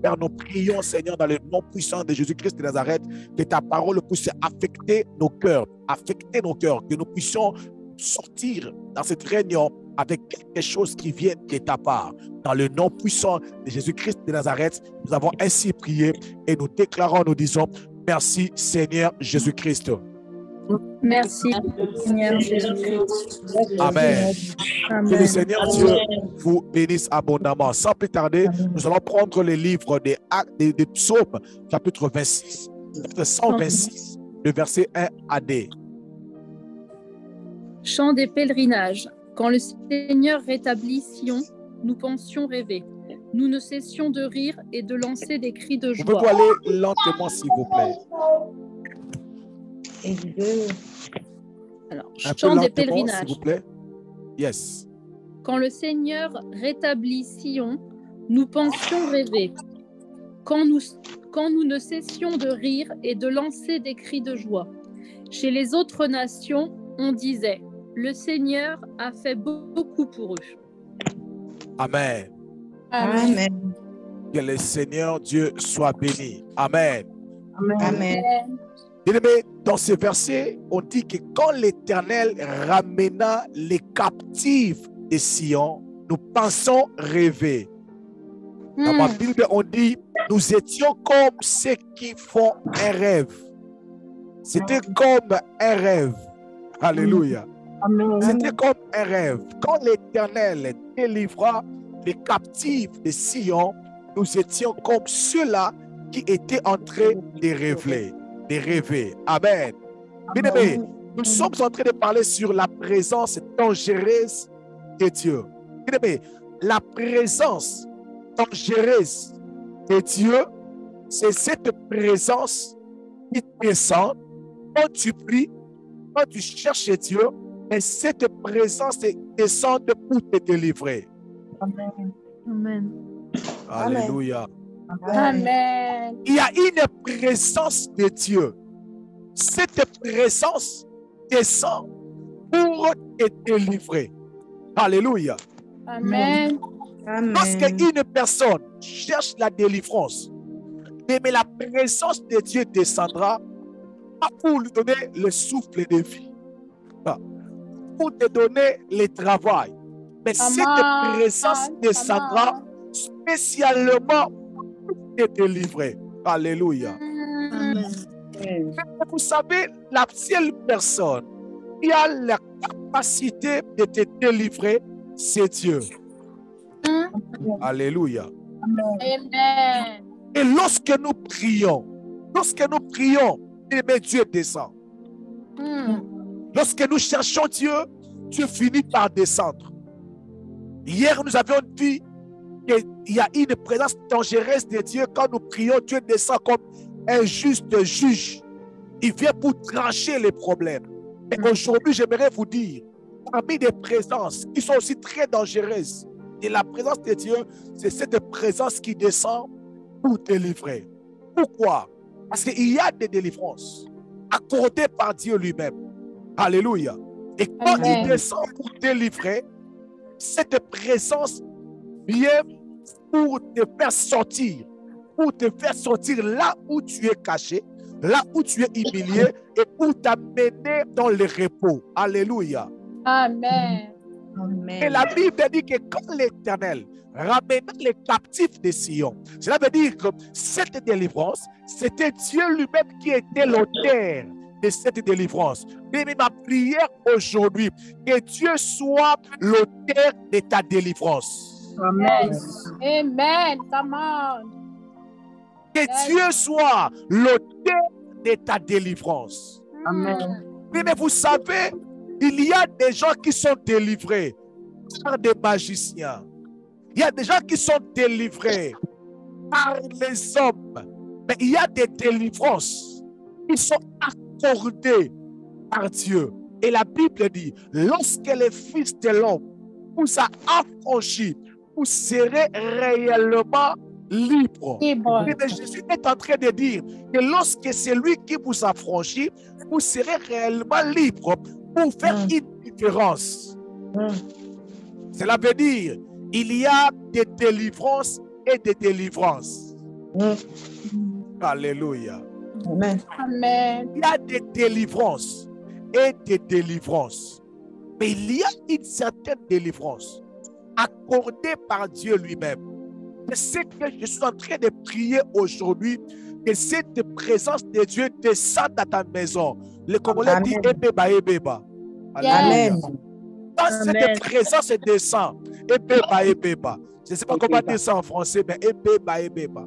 Père, nous prions, Seigneur, dans le nom puissant de Jésus-Christ de Nazareth, que ta parole puisse affecter nos cœurs, que nous puissions sortir dans cette réunion avec quelque chose qui vient de ta part. Dans le nom puissant de Jésus-Christ de Nazareth, nous avons ainsi prié et nous déclarons, nous disons, merci Seigneur Jésus-Christ. Merci Seigneur Jésus-Christ. Amen. Que le Seigneur Dieu vous bénisse abondamment. Sans plus tarder, nous allons prendre le livre des Psaumes, chapitre 26, chapitre 126, le verset 1 à D. Chant des pèlerinages. Quand le Seigneur rétablit Sion, nous pensions rêver. Nous ne cessions de rire et de lancer des cris de joie. Vous pouvez aller lentement, s'il vous plaît. Alors, chant des pèlerinages. S'il vous plaît. Yes. Quand le Seigneur rétablit Sion, nous pensions rêver. Quand nous ne cessions de rire et de lancer des cris de joie. Chez les autres nations, on disait, le Seigneur a fait beaucoup pour eux. Amen. Amen. Que le Seigneur Dieu soit béni. Amen. Amen. Amen. Bien-aimés, dans ce verset, on dit que quand l'Éternel ramena les captifs de Sion, nous pensons rêver. Dans ma Bible, on dit, nous étions comme ceux qui font un rêve. C'était comme un rêve. Alléluia. C'était comme un rêve. Quand l'Éternel délivra les captifs de Sion, nous étions comme ceux-là qui étaient en train de rêver. Amen. Bien-aimés, nous sommes en train de parler sur la présence dangereuse de Dieu. Bien-aimés, la présence dangereuse de Dieu, c'est cette présence qui descend quand tu pries, quand tu cherches Dieu, et cette présence descend pour te délivrer. Amen. Amen. Alléluia. Amen. Il y a une présence de Dieu. Cette présence descend pour te délivrer. Alléluia. Amen. Lorsqu'une personne cherche la délivrance, mais la présence de Dieu descendra pas pour lui donner le souffle de vie, pour te donner le travail, mais cette présence descendra spécialement pour te délivrer. Alléluia. Amen. Vous savez, la seule personne qui a la capacité de te délivrer, c'est Dieu. Alléluia. Amen. Et lorsque nous prions, Dieu descend. Lorsque nous cherchons Dieu, Dieu finit par descendre. Hier, nous avions dit qu'il y a une présence dangereuse de Dieu. Quand nous prions, Dieu descend comme un juste juge. Il vient pour trancher les problèmes. Et aujourd'hui, j'aimerais vous dire, parmi des présences qui sont aussi très dangereuses, et la présence de Dieu, c'est cette présence qui descend pour délivrer. Pourquoi? Parce qu'il y a des délivrances accordées par Dieu lui-même. Alléluia. Et quand il descend pour délivrer, cette présence vient pour te faire sortir là où tu es caché, là où tu es humilié, et pour t'amener dans le repos. Alléluia. Amen. Et la Bible dit que quand l'Éternel ramena les captifs de Sion, cela veut dire que cette délivrance, c'était Dieu lui-même qui était l'auteur de cette délivrance. Mais ma prière aujourd'hui, que Dieu soit l'auteur de ta délivrance. Amen. Amen. Come on. Que Dieu soit l'auteur de ta délivrance. Amen. Mais vous savez, il y a des gens qui sont délivrés par des magiciens. Il y a des gens qui sont délivrés par les hommes. Mais il y a des délivrances qui sont accordées par Dieu. Et la Bible dit, lorsque le Fils de l'homme vous a affranchi, vous serez réellement libre. Mais Jésus est en train de dire que lorsque c'est lui qui vous a affranchi, vous serez réellement libre pour faire une différence. Cela veut dire il y a des délivrances et de délivrance. Alléluia. Amen. Amen. Il y a des délivrances et des délivrances. Mais il y a une certaine délivrance accordée par Dieu lui-même. C'est ce que je suis en train de prier aujourd'hui, que cette présence de Dieu descende dans ta maison. Le Congolais dit Ebeba, Ebeba. Alléluia. Amen. Quand Amen. cette présence descend, Ebeba, Ebeba. Je ne sais pas comment dire ça en français, mais Ebeba, Ebeba.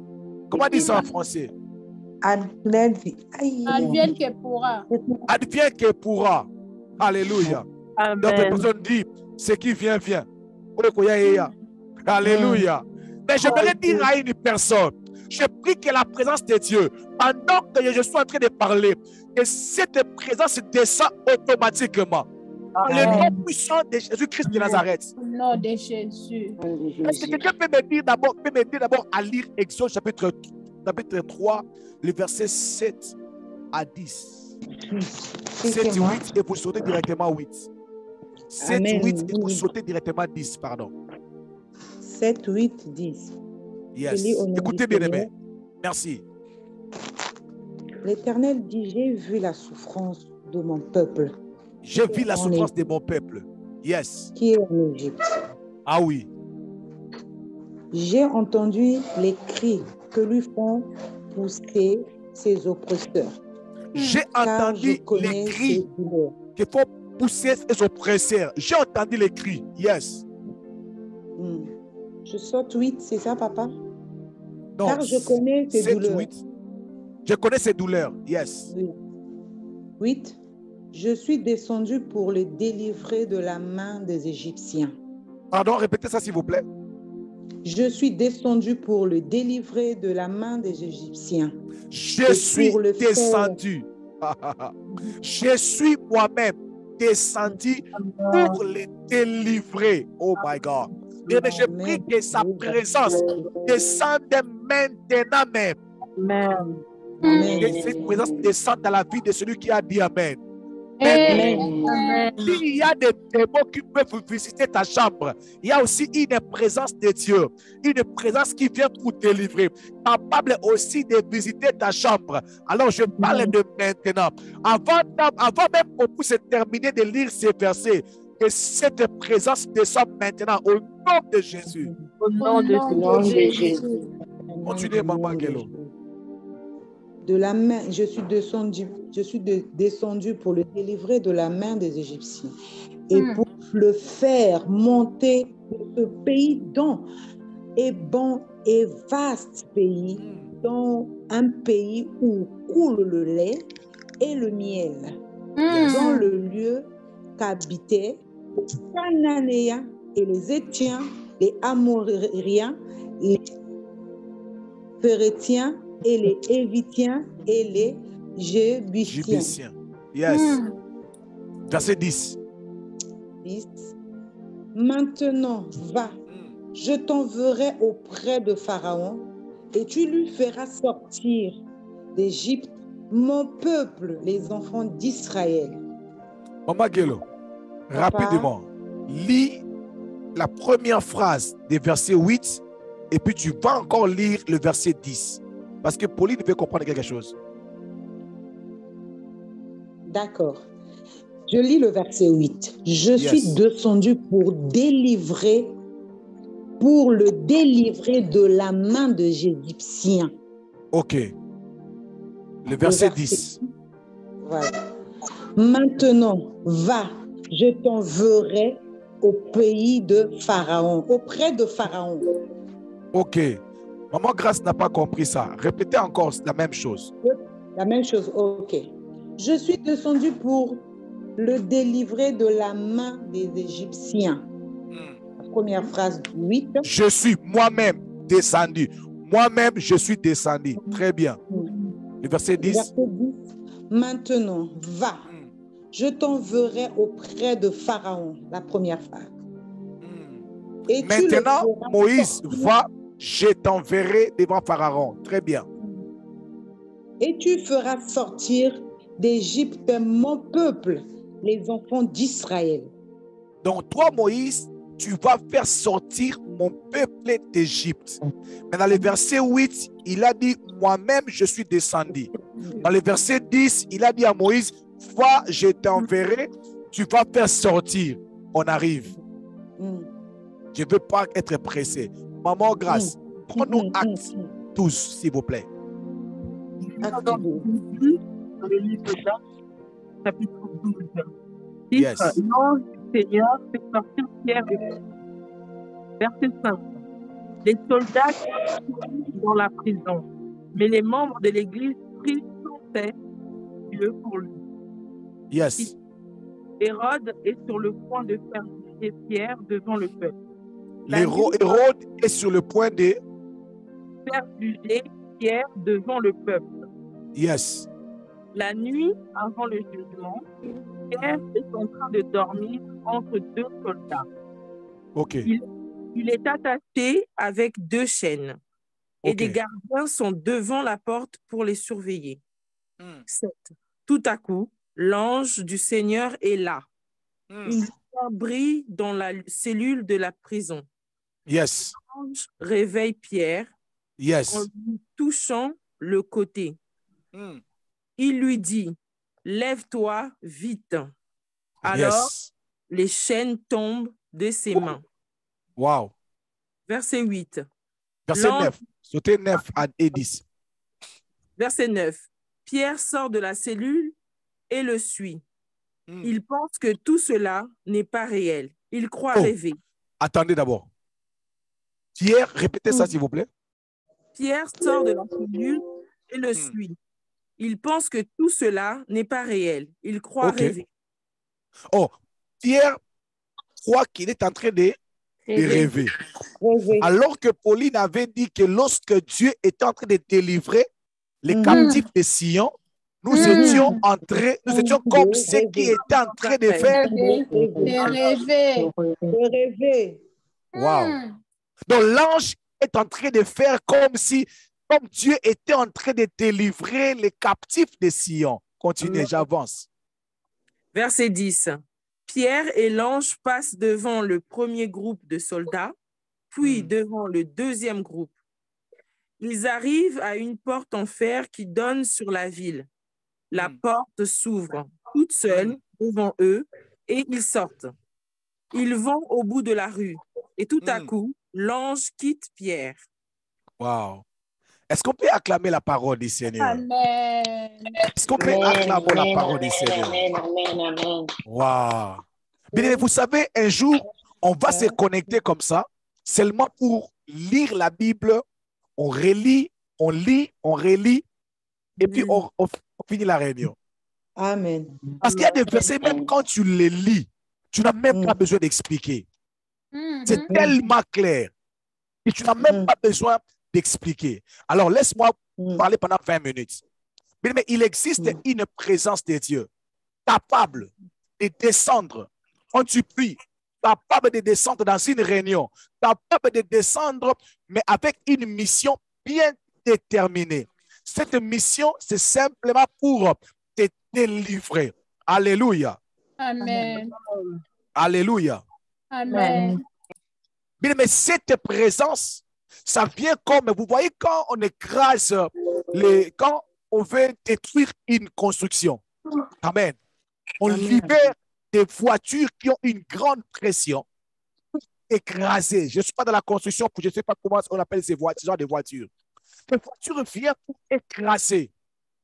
Comment dire ça en français? Advienne Advienne que pourra. Advienne que pourra. Alléluia. Donc, la personne dit, ce qui vient, vient. Alléluia. Mais j'aimerais dire à une personne, je prie que la présence de Dieu, pendant que je suis en train de parler, que cette présence descend automatiquement. Le nom puissant de Jésus-Christ de Nazareth. Au nom de Jésus. Est-ce que quelqu'un peut m'aider d'abord à lire Exode chapitre 3, le verset 7 à 10. 7, 8, et vous sautez directement 8. 7, Amen. 8, et vous sautez directement 10, pardon. 7, 8, 10. Yes. Je lis au nom Écoutez du bien Seigneur. aimé. Merci. L'Éternel dit, j'ai vu la souffrance de mon peuple J'ai vu la souffrance de mon peuple. Yes. qui est en Égypte. Ah oui. J'ai entendu les cris que lui font pousser ses oppresseurs. J'ai Car je entendu connais les cris ses douleurs. qu'il faut pousser ses oppresseurs. J'ai entendu les cris. Yes. Je saute 8, c'est ça, papa? Non, Car je connais ses 7, douleurs. 8. Je connais ses douleurs. Yes. Oui. 8. Je suis descendu pour les délivrer de la main des Égyptiens. Pardon, répétez ça s'il vous plaît. Je suis descendu pour le délivrer de la main des Égyptiens. Je suis pour le descendu. Je suis moi-même descendu pour les délivrer. Oh my God. Et je prie que sa présence descende maintenant même. Amen. Que cette présence descende dans la vie de celui qui a dit Amen. Amen. S'il y a des démons qui peuvent visiter ta chambre, il y a aussi une présence de Dieu, une présence qui vient pour délivrer, capable aussi de visiter ta chambre. Alors je parle de maintenant. Avant même qu'on puisse terminer de lire ces versets, que cette présence descende maintenant au nom de Jésus. Au nom de Jésus. Continuez, Maman Guélo. De la main, je suis descendu pour le délivrer de la main des Égyptiens et pour le faire monter de ce pays dans et bon et vaste pays, dans un pays où coule le lait et le miel, dans le lieu qu'habitaient les Cananéens et les Étiens, les Amoriens, les Phérétiens et les Évitiens et les Jébusiens. Yes. Verset 10. 10. Maintenant, va, je t'enverrai auprès de Pharaon et tu lui feras sortir d'Égypte mon peuple, les enfants d'Israël. Maman Guélo, rapidement, lis la première phrase des versets 8 et puis tu vas encore lire le verset 10. Parce que Pauline veut comprendre quelque chose. D'accord. Je lis le verset 8. Je suis descendu pour le délivrer de la main des Égyptiens. Ok. Le verset 10. Voilà. Maintenant, va, je t'enverrai au pays de Pharaon, auprès de Pharaon. Ok. Maman Grâce n'a pas compris ça. Répétez encore la même chose. La même chose, ok. Je suis descendu pour le délivrer de la main des Égyptiens. La première phrase, 8. Je suis moi-même descendu. Moi-même, je suis descendu. Très bien. Le verset 10. Verset 10. Maintenant, va. Je t'enverrai auprès de Pharaon. La première phrase. Et maintenant, Moïse, va. Je t'enverrai devant Pharaon. Très bien. Et tu feras sortir d'Égypte mon peuple, les enfants d'Israël. Donc toi, Moïse, tu vas faire sortir mon peuple d'Égypte. Mais dans le verset 8, il a dit, moi-même, je suis descendu. Dans le verset 10, il a dit à Moïse, vois, je t'enverrai, tu vas faire sortir. On arrive. Je ne veux pas être pressé. Maman, grâce, prends-nous acte tous, s'il vous plaît. Dans le livre de Jacques, chapitre 12. Yes. L'ange du Seigneur fait sortir Pierre et Paul. Verset 5. Les soldats sont dans la prison, mais les membres de l'église prient sans cesse Dieu pour lui. Yes. Hérode est sur le point de faire juger Pierre devant le peuple. Hérode est sur le point de faire juger Pierre devant le peuple. Yes. La nuit, avant le jugement, Pierre est en train de dormir entre deux soldats. OK. Il est attaché avec deux chaînes et OK. des gardiens sont devant la porte pour les surveiller. 7. Tout à coup, l'ange du Seigneur est là. Une lumière brille dans la cellule de la prison. Yes. L'ange réveille Pierre en Yes. lui touchant le côté. Il lui dit, lève-toi vite. Alors, Yes. les chaînes tombent de ses mains. Wow. Verset 8. Verset L'ange- 9. Sauter 9 et 10. Verset 9. Pierre sort de la cellule et le suit. Il pense que tout cela n'est pas réel. Il croit Oh. rêver. Attendez d'abord. Pierre, répétez ça, s'il vous plaît. Pierre sort de la cellule et le suit. Il pense que tout cela n'est pas réel. Il croit Ok. rêver. Oh, Pierre croit qu'il est en train de rêver. Alors que Pauline avait dit que lorsque Dieu était en train de délivrer les captifs de Sion, nous étions comme ceux qui étaient en train de faire. Rêver. Wow. Donc l'ange est en train de faire comme Dieu était en train de délivrer les captifs de Sion. Continuez, j'avance. Verset 10. Pierre et l'ange passent devant le premier groupe de soldats, puis devant le deuxième groupe. Ils arrivent à une porte en fer qui donne sur la ville. La porte s'ouvre toute seule devant eux et ils sortent. Ils vont au bout de la rue et tout à coup, l'ange quitte Pierre. Wow. Est-ce qu'on peut acclamer la parole du Seigneur? Amen. Est-ce qu'on peut acclamer la parole du Seigneur? Wow. Bien, vous savez, un jour, on va se connecter comme ça, seulement pour lire la Bible. On relit, on lit, on relit, et puis on finit la réunion. Amen. Parce qu'il y a des versets, même quand tu les lis, tu n'as même pas besoin d'expliquer. C'est tellement clair et tu n'as même pas besoin d'expliquer. Alors, laisse-moi parler pendant 20 minutes. Mais il existe une présence de Dieu capable de descendre quand tu pries, capable de descendre dans une réunion, capable de descendre, mais avec une mission bien déterminée. Cette mission, c'est simplement pour te délivrer. Alléluia. Amen. Alléluia. Amen. Bien, mais cette présence, ça vient comme, vous voyez, quand on écrase, quand on veut détruire une construction. Amen. On libère des voitures qui ont une grande pression pour écraser. Je ne suis pas dans la construction, je ne sais pas comment on appelle ces voitures, des voitures. Ces voitures viennent pour écraser.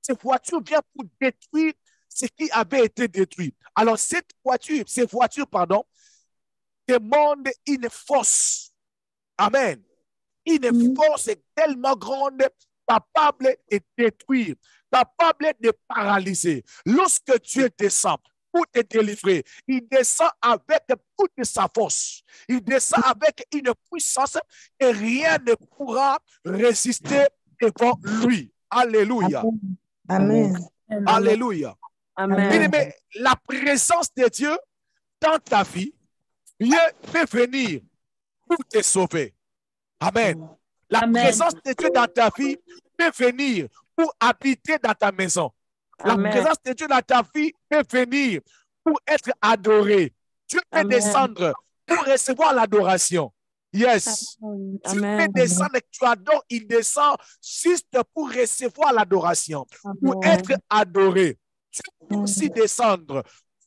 Ces voitures viennent pour détruire ce qui avait été détruit. Alors, ces voitures, demandent une force. Amen. Une force tellement grande, capable de détruire, capable de paralyser. Lorsque Dieu descend pour te délivrer, il descend avec toute sa force. Il descend avec une puissance et rien ne pourra résister devant lui. Alléluia. Amen. Alléluia. Amen. Mais la présence de Dieu dans ta vie peut venir pour te sauver. Amen. La présence de Dieu dans ta vie peut venir pour habiter dans ta maison. La présence de Dieu dans ta vie peut venir pour être adoré. Dieu peut descendre pour recevoir l'adoration. Yes. Tu fais descendre et tu adores, il descend juste pour recevoir l'adoration, pour être adoré. Tu peux aussi descendre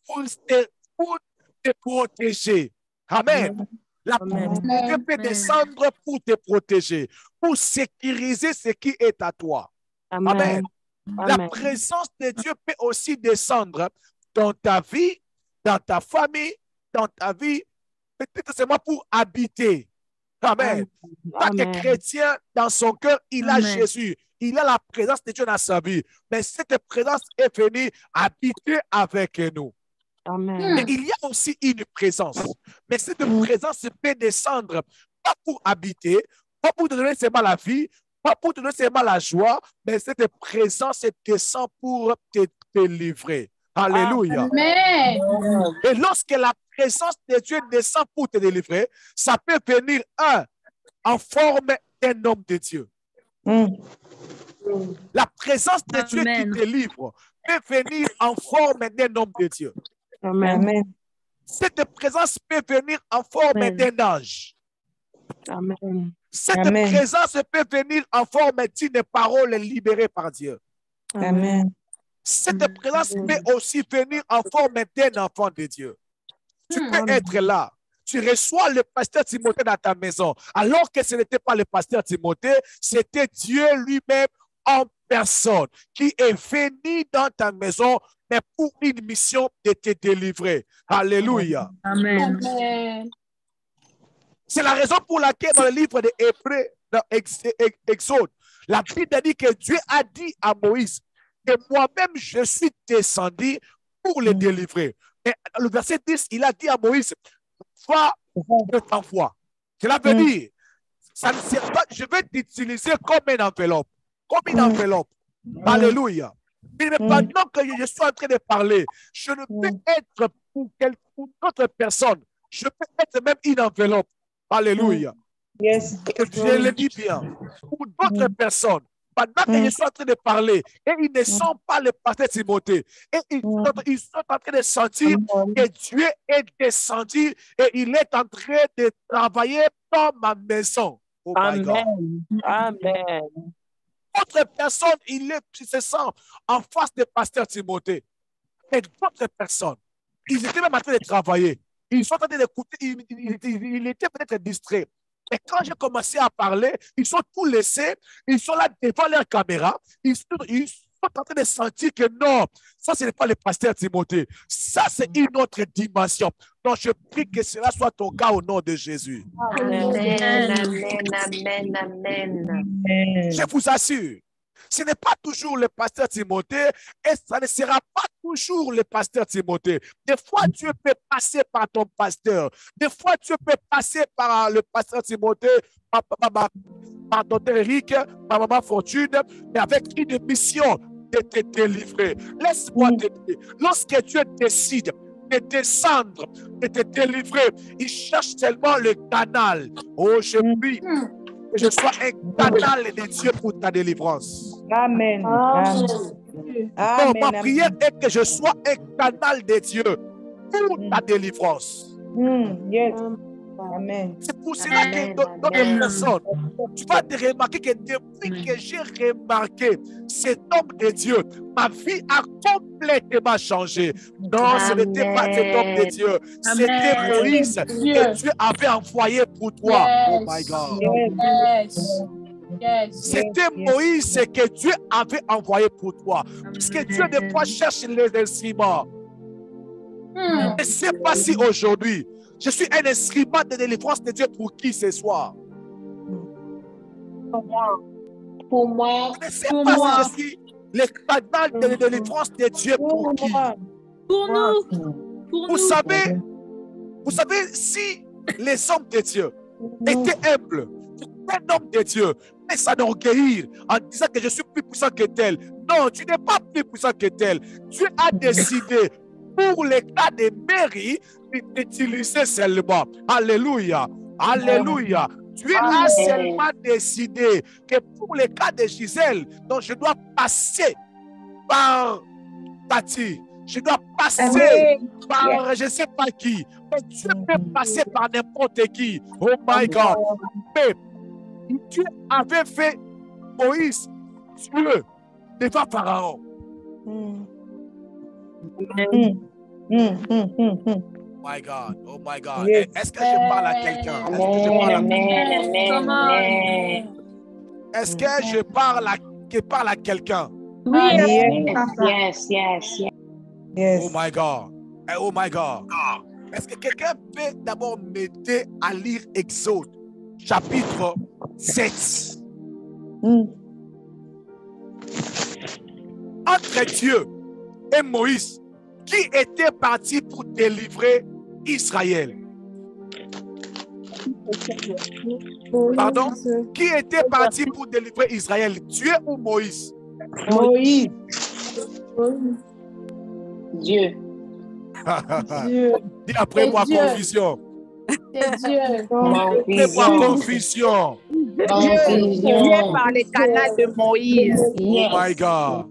pour te protéger. Amen. Dieu peut descendre pour te protéger, pour sécuriser ce qui est à toi. Amen. La présence de Dieu peut aussi descendre dans ta vie, dans ta famille, dans ta vie, peut-être seulement pour habiter. Amen. Tant que chrétien, dans son cœur, il a Jésus. Il a la présence de Dieu dans sa vie. Mais cette présence est venue habiter avec nous. Amen. Mais il y a aussi une présence. Mais cette présence peut descendre, pas pour habiter, pas pour te donner seulement la vie, pas pour te donner seulement la joie, mais cette présence descend pour te délivrer. Alléluia. Amen. Et lorsque la présence de Dieu descend pour te délivrer, ça peut venir en forme d'un homme de Dieu. La présence de Dieu qui délivre peut venir en forme d'un homme de Dieu. Amen. Cette présence peut venir en forme d'un ange. Amen. Cette présence peut venir en forme d'une parole libérée par Dieu. Amen. Cette présence peut aussi venir en forme d'un enfant de Dieu. Tu peux être là. Tu reçois le pasteur Timothée dans ta maison, alors que ce n'était pas le pasteur Timothée, c'était Dieu lui-même en personne qui est venu dans ta maison, mais pour une mission de te délivrer. Alléluia. Amen. C'est la raison pour laquelle dans le livre des Hébreux, dans Exode, la Bible dit que Dieu a dit à Moïse que moi-même je suis descendu pour le délivrer. Et le verset 10, il a dit à Moïse, va, je t'envoie. Cela veut dire, ça ne sert pas, je vais t'utiliser comme une enveloppe. Comme une enveloppe. Alléluia. Mais pendant que je suis en train de parler, je ne peux être pour d'autres personnes. Je peux être même une enveloppe. Alléluia. Yes. Je le dis bien. Pour d'autres personnes, pendant que je suis en train de parler, et ils ne sont pas le pasteur Timothée, et ils sont en train de sentir que Dieu est descendu et il est en train de travailler dans ma maison. Oh my God. Amen. D'autres personnes, ils se sentent en face du pasteur Timothée. Et d'autres personnes, ils étaient même en train de travailler. Ils sont en train d'écouter, ils étaient peut-être distraits. Et quand j'ai commencé à parler, ils sont tous laissés, ils sont là devant leur caméra, ils sont en train de sentir que non, ça ce n'est pas le pasteur Timothée, ça c'est une autre dimension. Donc je prie que cela soit ton cas au nom de Jésus. Amen, amen, amen. Je vous assure, ce n'est pas toujours le pasteur Timothée et ça ne sera pas toujours le pasteur Timothée. Des fois, Dieu peut passer par ton pasteur. Des fois, Dieu peut passer par le pasteur Timothée, par docteur Eric, par maman Fortune, mais avec une mission de te délivrer. Laisse-moi te dire, lorsque Dieu décide de descendre, de te délivrer, il cherche seulement le canal. Oh, je prie que je sois un canal de Dieu pour ta délivrance. Amen. Amen. Donc, ma prière est que je sois un canal de Dieu pour ta délivrance. Yes. Amen. C'est pour cela que d'autres personnes, tu vas te remarquer que depuis que j'ai remarqué cet homme de Dieu, ma vie a complètement changé. Non, ce n'était pas cet homme de Dieu, c'était Moïse que Dieu avait envoyé pour toi. Oh my God. C'était Moïse que Dieu avait envoyé pour toi. Parce que Dieu des fois cherche les instruments. Je ne sais pas si aujourd'hui, je suis un instrument de délivrance de Dieu pour qui ce soir. Pour moi. Je ne sais pas si je suis le canal de délivrance de Dieu pour qui. Pour nous. Vous savez, si les hommes de Dieu étaient humbles, un homme de Dieu mais s'enorgueillir en disant que je suis plus puissant que tel. Non, tu n'es pas plus puissant que tel. Dieu a décidé pour les cas de Marie d'utiliser seulement. Alléluia. Alléluia. Dieu a seulement décidé que pour les cas de Gisèle, donc je dois passer par Tati. Je dois passer Amen. par je ne sais pas qui. Mais Dieu peut passer par n'importe qui. Oh my God. Mais Dieu avait fait Moïse Dieu devant Pharaon. My God, oh my God. Yes. Est-ce que je parle à quelqu'un? Est-ce que je parle à Est-ce que je parle à quelqu'un? Yes, yes, yes, yes. Yes. Oh my God. Oh my God. Est-ce que quelqu'un peut d'abord m'aider à lire Exode, chapitre 7? Entre Dieu et Moïse, qui était parti pour délivrer Israël? Pardon? Qui était parti pour délivrer Israël? Dieu ou Moïse? Moïse. Dieu. Dieu. Dis après moi Dieu. confusion. C'est Dieu. Après moi confusion. Confusion. Par les canaux de Moïse. Oh my God.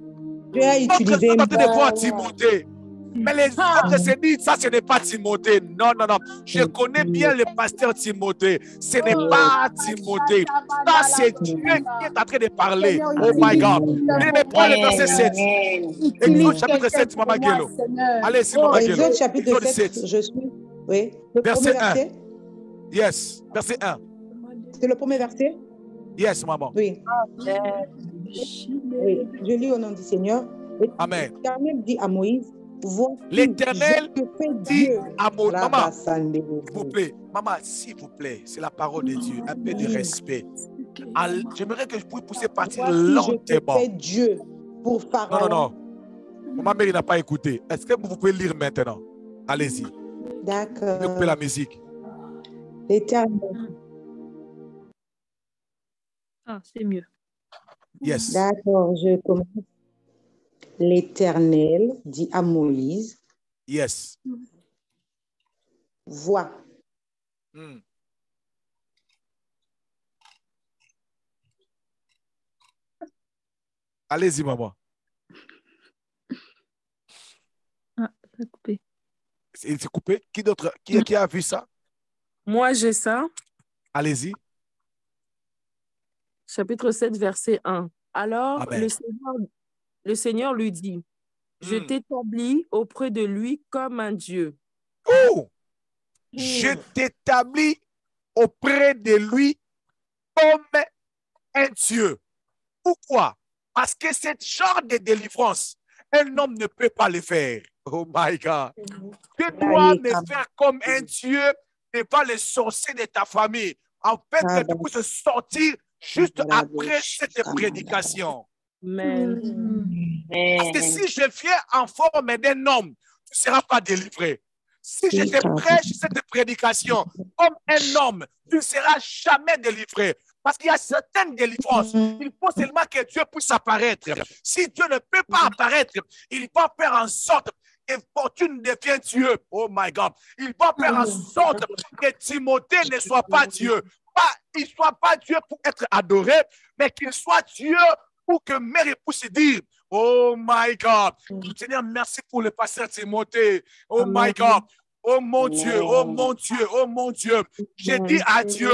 Dieu a Notre utilisé frère de voir Timothée. Mais les autres se disent, ça ce n'est pas Timothée. Non, non, non. Je connais bien le pasteur Timothée. Ce n'est pas Timothée. Ça, c'est Dieu qui est en train de parler. Oh my God. Bien, prends le verset 7. Exode chapitre 7, Maman Guélo. Allez-y, Maman Guélo. Exode chapitre Exode 7, je suis. Oui. Le Verset premier verset. Yes. Verset 1. C'est le premier verset? Yes, maman. Oui. Oui. Je lis au nom du Seigneur. Amen. L'Éternel dit à Moïse, voici, L'Éternel je te fais dit Dieu. à Moïse. Maman, Rabassande. s'il vous plaît. Maman, s'il vous plaît. C'est la parole de Dieu. Un peu de respect. J'aimerais que je puisse pousser partir Voici, je te lentement. fais Dieu pour Non, Pharaon. non, non. Maman Mary n'a pas écouté. Est-ce que vous pouvez lire maintenant? Allez-y. D'accord. Coupez la musique. L'Éternel. Ah, c'est mieux. Yes. D'accord, je commence. L'Éternel dit à Moïse, Yes. vois, Hmm. Allez-y, maman. Ah, ça a coupé. C'est coupé. Qui d'autre? Qui a vu ça? Moi, j'ai ça. Allez-y. Chapitre 7, verset 1. Alors, Amen. le Seigneur lui dit, je t'établis auprès de lui comme un Dieu. Oh! Je t'établis auprès de lui comme un Dieu. Pourquoi? Parce que ce genre de délivrance, un homme ne peut pas le faire. Oh my God. Tu dois me faire comme un Dieu devant les sorciers de ta famille. En fait, que tu puisses sortir juste après cette prédication. Amen. Parce que si je viens en forme d'un homme, tu ne seras pas délivré. Si je te prêche cette prédication comme un homme, tu ne seras jamais délivré. Parce qu'il y a certaines délivrances. Il faut seulement que Dieu puisse apparaître. Si Dieu ne peut pas apparaître, il va faire en sorte que fortune devienne Dieu. Oh my God. Il va faire en sorte que Timothée ne soit pas Dieu. Il ne soit pas Dieu pour être adoré, mais qu'il soit Dieu pour que Mère puisse dire, oh my God. Seigneur, merci pour le pasteur Timothée. Oh my God. Oh mon Dieu, oh mon Dieu, oh mon Dieu. J'ai dit à Dieu,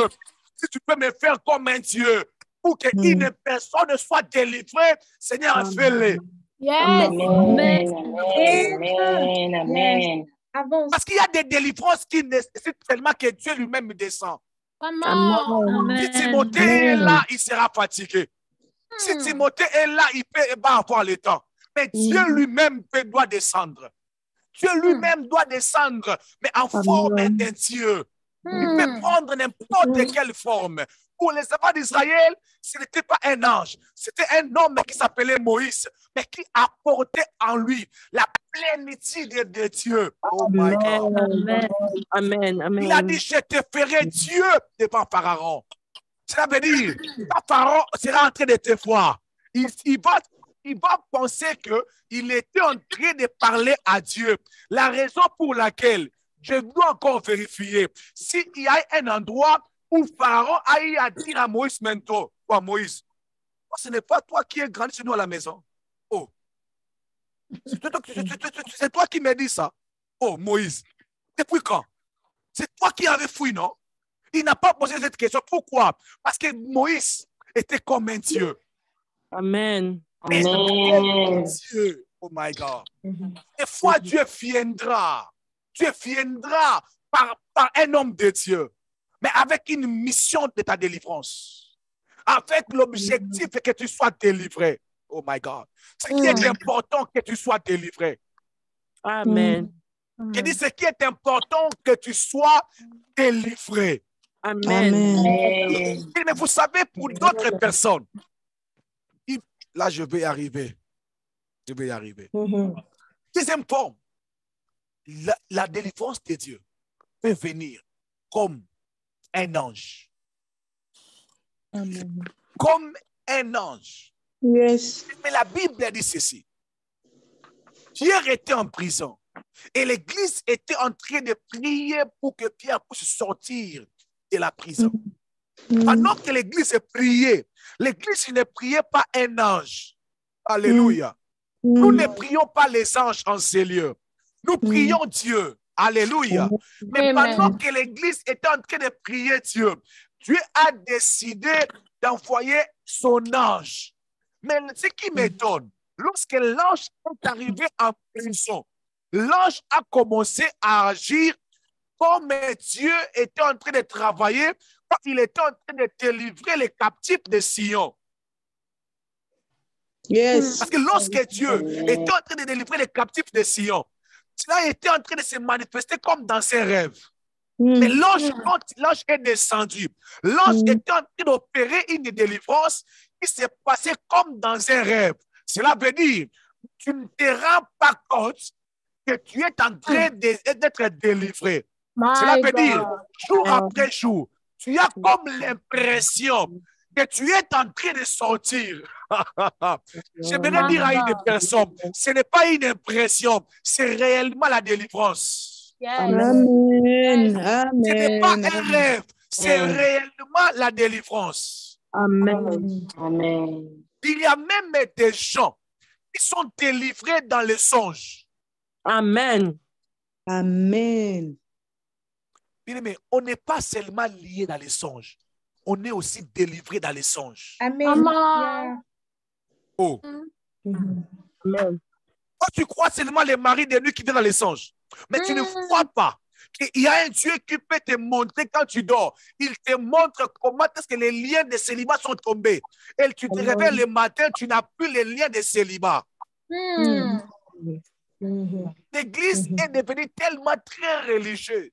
si tu peux me faire comme un Dieu, pour qu'une personne soit délivrée, Seigneur, fais-le. Yes. Amen. Amen. Amen. Avance. Parce qu'il y a des délivrances qui nécessitent tellement que Dieu lui-même descend. Amen. Si Timothée est là, il sera fatigué. Si Timothée est là, il va avoir le temps. Mais Dieu lui-même doit descendre. Dieu lui-même doit descendre, mais en forme d'un Dieu. Il peut prendre n'importe quelle forme. Pour les enfants d'Israël, ce n'était pas un ange. C'était un homme qui s'appelait Moïse, mais qui apportait en lui la plénitude de Dieu. Oh my God. Amen. Amen. Amen. Il a dit, je te ferai Dieu devant Pharaon. Cela veut dire, Pharaon sera en train de te voir. Il va penser qu'il était en train de parler à Dieu. La raison pour laquelle je dois encore vérifier s'il y a un endroit où Pharaon a eu à dire à Moïse maintenant, ou à Moïse, ce n'est pas toi qui es grandi chez nous à la maison. Oh. C'est toi qui me dis ça. Oh, Moïse, depuis quand? C'est toi qui avais fui, non? Il n'a pas posé cette question. Pourquoi? Parce que Moïse était comme un Dieu. Amen. Mais Amen. Dieu, oh my God. Des fois, Dieu viendra. Dieu viendra par un homme de Dieu, mais avec une mission de ta délivrance. Avec l'objectif que tu sois délivré. Oh my God. Ce qui est important, que tu sois délivré. Amen. Je dis ce qui est important, que tu sois délivré. Amen. Amen. Mais vous savez, pour d'autres personnes, là, je vais y arriver. Je vais y arriver. Deuxième forme, la délivrance de Dieu peut venir comme un ange. Amen. Comme un ange. Yes. Mais la Bible dit ceci. Pierre était en prison et l'église était en train de prier pour que Pierre puisse sortir de la prison. Pendant que l'église priait, l'église ne priait pas un ange. Alléluia. Nous ne prions pas les anges en ces lieux. Nous prions Dieu. Alléluia. Mais Amen. pendant que l'église était en train de prier Dieu, Dieu a décidé d'envoyer son ange. Mais ce qui m'étonne, lorsque l'ange est arrivé en prison, l'ange a commencé à agir comme Dieu était en train de travailler, quand il était en train de délivrer les captifs de Sion. Yes. Parce que lorsque Dieu était en train de délivrer les captifs de Sion, cela était en train de se manifester comme dans ses rêves. Mais l'ange, quand l'ange est descendu, l'ange était en train d'opérer une délivrance qui s'est passée comme dans un rêve. Cela veut dire, tu ne te rends pas compte que tu es en train d'être délivré. Cela veut dire, jour après jour, tu as comme l'impression que tu es en train de sortir. J'aimerais dire à une personne, ce n'est pas une impression, c'est réellement la délivrance. Amen. Ce n'est pas Amen. un rêve, c'est réellement la délivrance. Amen. Amen. Il y a même des gens qui sont délivrés dans les songes. Amen. Amen. Bien aimé, on n'est pas seulement lié dans les songes, on est aussi délivré dans les songes. Amen. Oh. Amen. Quand tu crois seulement les maris de nuit qui viennent dans les songes, mais tu ne crois pas qu'il y a un Dieu qui peut te montrer quand tu dors. Il te montre comment est-ce que les liens de célibat sont tombés. Et tu te réveilles le matin, tu n'as plus les liens de célibat. L'église est devenue tellement très religieuse.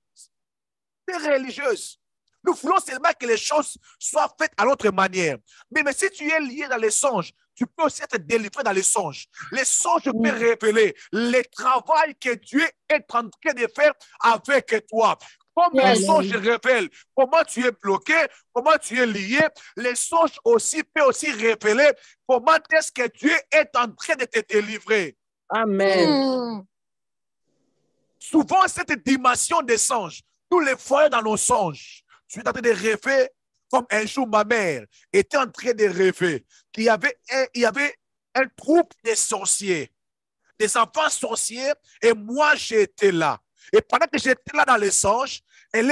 Très religieuse. Nous voulons seulement que les choses soient faites à notre manière. Mais si tu es lié dans les songes, tu peux aussi être délivré dans les songes. Les songes peuvent révéler le travail que Dieu est en train de faire avec toi. Comme les songes révèlent comment tu es bloqué, comment tu es lié, les songes aussi peuvent aussi révéler comment est-ce que Dieu est en train de te délivrer. Amen. Souvent, cette dimension des songes, nous les voyons dans nos songes. Tu es en train de rêver comme un jour ma mère était en train de rêver qu'il y avait un groupe de sorciers, des enfants sorciers, et moi j'étais là. Et pendant que j'étais là dans les songes, elle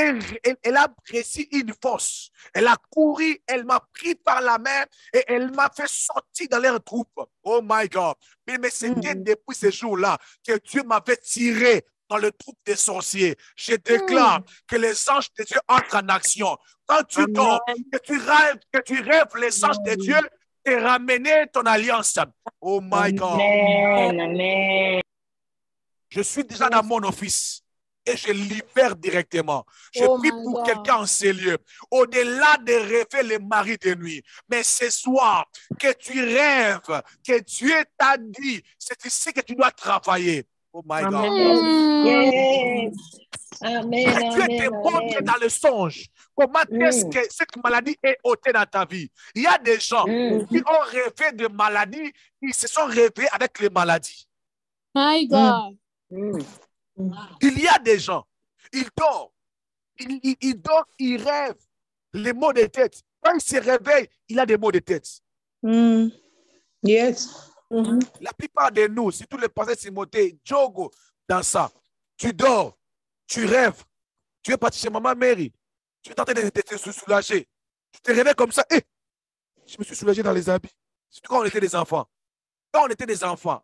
a précis une force. Elle a couru, elle m'a pris par la main et elle m'a fait sortir dans leur groupe. Oh my God. Mais c'était depuis ce jour-là que Dieu m'avait tiré dans le groupe des sorciers. Je déclare que les anges de Dieu entrent en action. Quand tu dors, que tu rêves les anges de Dieu, te ramener ton alliance. Oh my God. Amen. Amen. Je suis déjà dans mon office et je libère directement. Je prie pour quelqu'un en ces lieux. Au-delà de rêver les maris de nuit, mais ce soir, que tu rêves, que Dieu t'a dit, c'est ici que tu dois travailler. Oh my God. Yes. Amen. Que Dieu te montre dans le songe comment est-ce que cette maladie est ôtée dans ta vie. Il y a des gens qui ont rêvé de maladies, ils se sont rêvés avec les maladies. My God. Il y a des gens, ils dorment, ils rêvent les maux de tête. Quand il se réveille, il a des maux de tête. Yes. La plupart de nous, surtout les pasteurs Timothée, Diogo, dans ça, tu dors, tu rêves, tu es parti chez maman Mary, tu es en train de te soulager. Tu te réveilles comme ça, je me suis soulagé dans les habits. Surtout quand on était des enfants. Quand on était des enfants.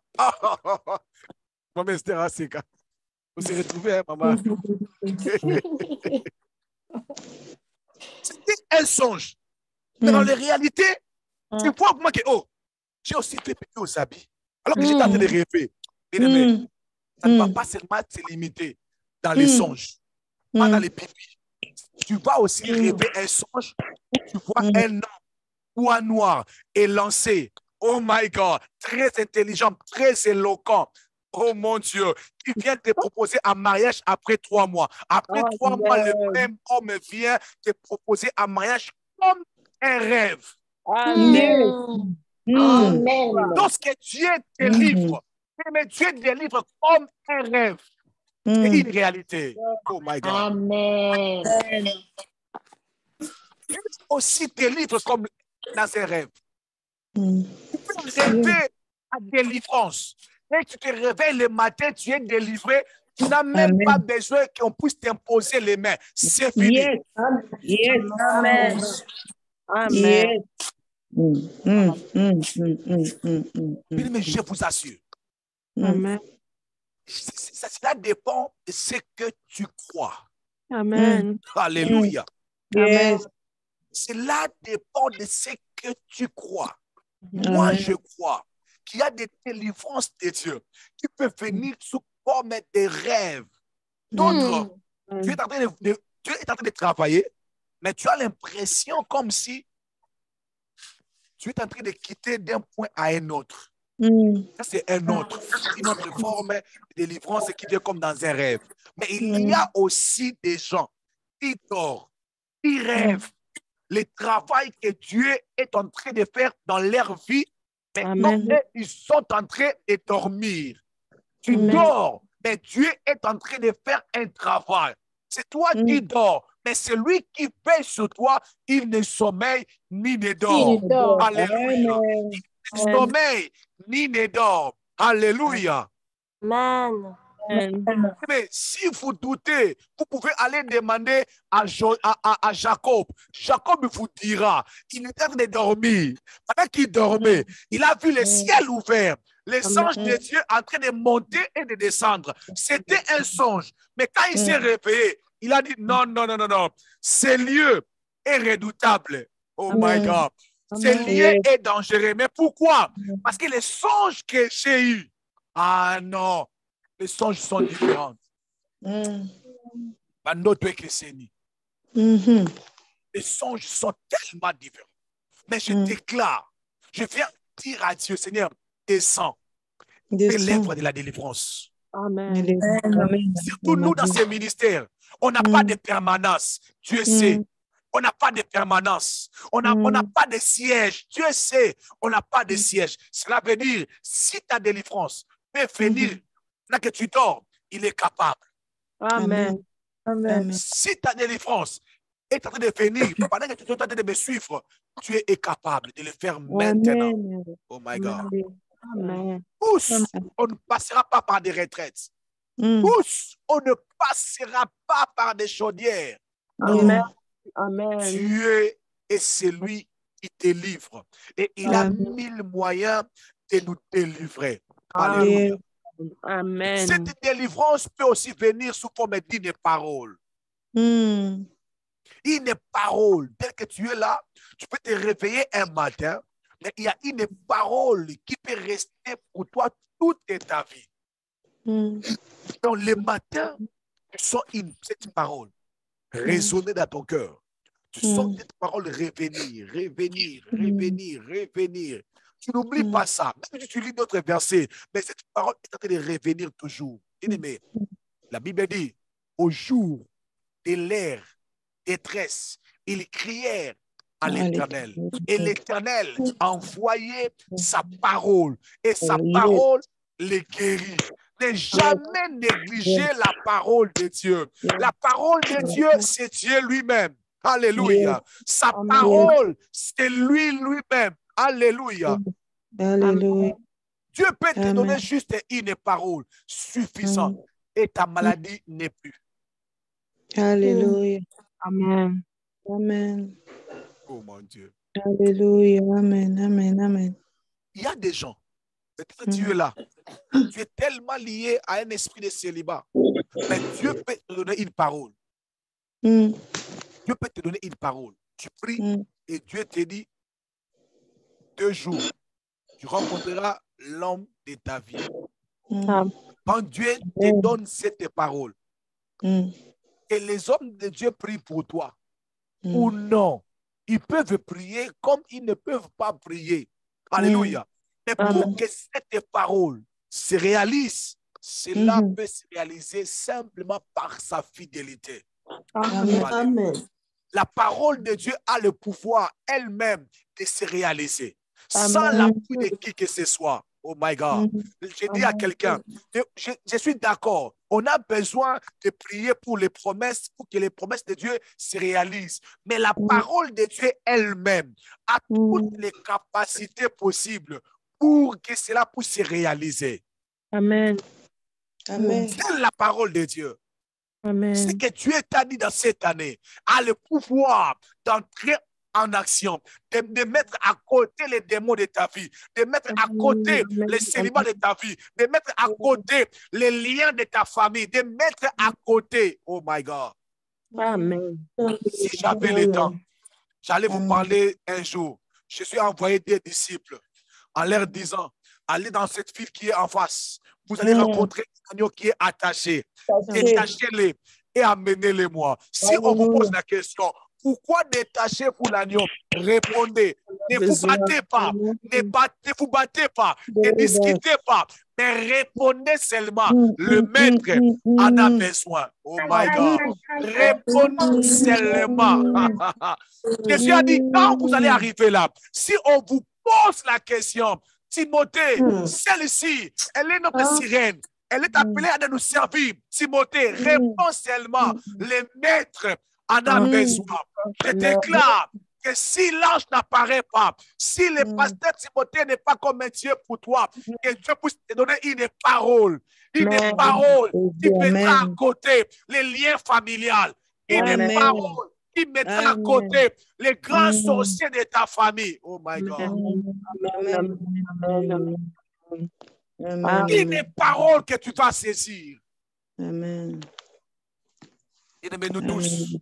Maman Esther Aseka. On s'est retrouvés, hein, maman. C'était un songe. Mais dans les réalités, tu vois comment que, j'ai aussi fait péter aux habits. Alors que j'étais en train de rêver. Bien aimé, ça ne va pas seulement se limiter dans les songes, pas dans les pipis. Tu vas aussi rêver un songe où tu vois un homme ou un noir élancé. Oh my God, très intelligent, très éloquent. Oh mon Dieu, qui vient te proposer un mariage après 3 mois. Après 3 mois, le même homme vient te proposer un mariage comme un rêve. Amen. Amen. Lorsque Dieu te livre, mais Dieu te livre comme un rêve. C'est une réalité. Oh my God. Amen. Dieu aussi te livre comme dans un rêve. Tu peux rêver à délivrance. Et tu te réveilles le matin, tu es délivré. Tu n'as même pas besoin qu'on puisse t'imposer les mains. C'est fini. Yes. Yes. Amen. Yes. Mais je vous assure, Amen. cela dépend de ce que tu crois. Amen. Alléluia. Yes. Cela dépend de ce que tu crois. Moi, je crois qu'il y a des délivrances de Dieu qui peuvent venir sous forme de rêves. D'autres, tu es en train de travailler, mais tu as l'impression comme si tu es en train de quitter d'un point à un autre. Ça, c'est une autre forme de délivrance qui vient comme dans un rêve. Mais il y a aussi des gens qui dorment, qui rêvent le travail que Dieu est en train de faire dans leur vie. Maintenant, ils sont en train de dormir. Tu dors, mais Dieu est en train de faire un travail. C'est toi qui dors, mais celui qui veille sur toi, il ne sommeille ni ne dort. Alléluia. Il ne sommeille ni ne dort. Alléluia. Amen. Mais si vous doutez, vous pouvez aller demander à Jacob. Jacob vous dira, il était en train de dormir. Pendant qu'il dormait, il a vu le ciel ouvert, les anges de Dieu en train de monter et de descendre. C'était un songe. Mais quand il s'est réveillé, il a dit non, non, non, non, non. Ce lieu est redoutable. Oh my God. Ce lieu est dangereux. Mais pourquoi? Parce que les songes que j'ai eus, ah non, les songes sont différents. Les songes sont tellement différents. Mais je déclare, je viens dire à Dieu, Seigneur, descends les lèvres de la délivrance. Amen. Surtout nous dans ces ministères, on n'a pas de permanence. Dieu sait. On n'a pas de permanence. On n'a pas de siège. Dieu sait, on n'a pas de siège. Cela veut dire, si ta délivrance peut venir, là que tu dors, il est capable. Amen. Amen. Si ta délivrance est en train de venir, pendant que tu es en train de me suivre, tu es capable de le faire maintenant. Oh my God. Amen. Tous, on ne passera pas par des retraites. Tous, on ne passera pas par des chaudières. Amen. Amen. Dieu est celui qui délivre. Et il a 1000 moyens de nous délivrer. Alléluia. Amen. Cette délivrance peut aussi venir sous forme d'une parole. Une parole. Dès que tu es là, tu peux te réveiller un matin, mais il y a une parole qui peut rester pour toi toute ta vie. Donc, le matin, tu sens cette parole résonner dans ton cœur. Tu sens cette parole revenir, revenir, revenir, revenir. Tu n'oublies pas ça. Même si tu lis d'autres versets, mais cette parole est en train de revenir toujours. Bien-aimé, la Bible dit, au jour de leur détresse, ils crièrent à l'Éternel. Et l'Éternel a envoyé sa parole. Et sa parole les guérit. Ne jamais négliger la parole de Dieu. La parole de Dieu, c'est Dieu lui-même. Alléluia. Sa parole, c'est lui lui-même. Alléluia. Alléluia. Dieu peut te Amen. donner juste une parole suffisante et ta maladie n'est plus. Alléluia. Amen. Amen. Oh mon Dieu. Alléluia. Amen. Amen. Amen. Il y a des gens, peut-être que tu es là, tu es tellement lié à un esprit de célibat, mais Dieu peut te donner une parole. Mm. Dieu peut te donner une parole. Tu pries et Dieu te dit 2 jours, tu rencontreras l'homme de ta vie. Mm. Quand Dieu te donne cette parole, Mm. et les hommes de Dieu prient pour toi, Mm. ou non, ils peuvent prier comme ils ne peuvent pas prier. Alléluia. Mais pour que cette parole se réalise, cela peut se réaliser simplement par sa fidélité. Amen. Amen. La parole de Dieu a le pouvoir elle-même de se réaliser sans l'appui de qui que ce soit. Oh my God. Je dis à quelqu'un, je suis d'accord. On a besoin de prier pour les promesses, pour que les promesses de Dieu se réalisent. Mais la parole de Dieu elle-même a toutes les capacités possibles pour que cela puisse se réaliser. Amen. Amen. C'est la parole de Dieu. Amen. Ce que Dieu t'a dit dans cette année a le pouvoir d'entrer en action, de mettre à côté les démons de ta vie, de mettre à côté les célibats de ta vie, de mettre à côté les liens de ta famille, de mettre à côté. Oh my God. Amen. Si j'avais le temps, j'allais vous parler un jour. Je suis envoyé des disciples en leur disant, allez dans cette ville qui est en face. Vous allez rencontrer un agneau qui est attaché. Détachez-les et amenez-les-moi. Si on vous pose la question, pourquoi détachez-vous l'agneau? Répondez, ne vous battez pas, ne vous battez pas, ne discutez pas, mais répondez seulement. Le maître en a besoin. Oh my God. Répondez seulement. Jésus a dit, quand vous allez arriver là, si on vous pose la question, Timothée, celle-ci, elle est notre sirène. Elle est appelée à nous servir. Timothée, réponds seulement. Le maître en a besoin. Je déclare que si l'ange n'apparaît pas, si le pasteur Timothée n'est pas comme un Dieu pour toi, que Dieu puisse te donner une parole qui mettra à côté les liens familiales, une parole qui mettra à côté les grands sorciers de ta famille. Oh my God. Une parole que tu vas saisir. Amen. Et nous tous,